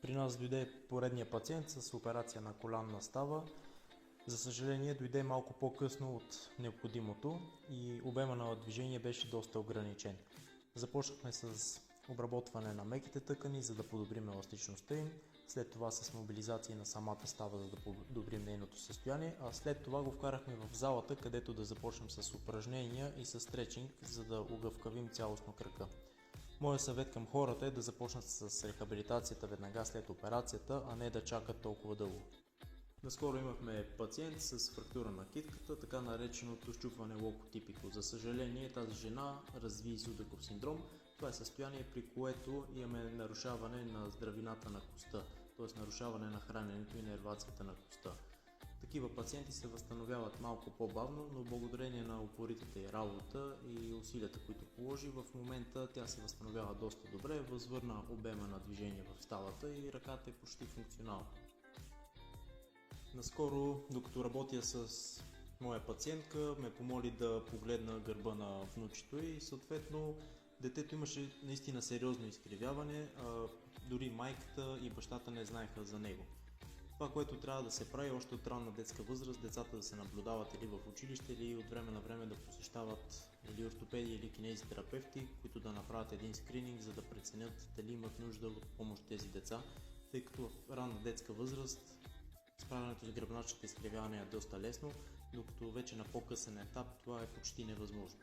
При нас дойде поредния пациент с операция на коленна става. За съжаление дойде малко по-късно от необходимото и обема на движение беше доста ограничен. Започнахме с обработване на меките тъкани, за да подобрим еластичността им, след това с мобилизация на самата става, за да подобрим нейното състояние, а след това го вкарахме в залата, където да започнем с упражнения и с стретчинг, за да огъвкавим цялостно крака. Моят съвет към хората е да започнат с рехабилитацията веднага след операцията, а не да чакат толкова дълго. Наскоро имахме пациент с фрактура на китката, така нареченото счупване локотипико. За съжаление, тази жена разви Судаков синдром. Това е състояние, при което имаме нарушаване на здравината на костта, т.е. нарушаване на храненето и нервацията на костта. Такива пациенти се възстановяват малко по-бавно, но благодарение на упоритата й работа и усилията, които положи, в момента тя се възстановява доста добре, възвърна обема на движение в ставата и ръката е почти функционална. Наскоро, докато работя с моя пациентка, ме помоли да погледна гърба на внучето и съответно детето имаше наистина сериозно изкривяване, дори майката и бащата не знаеха за него. Това, което трябва да се прави още от ранна детска възраст, децата да се наблюдават или в училище, или от време на време да посещават или ортопеди, или кинезитерапевти, които да направят един скрининг, за да преценят дали имат нужда от помощ тези деца, тъй като в ранна детска възраст справянето с гръбначните изкривявания е доста лесно, докато вече на по-късен етап това е почти невъзможно.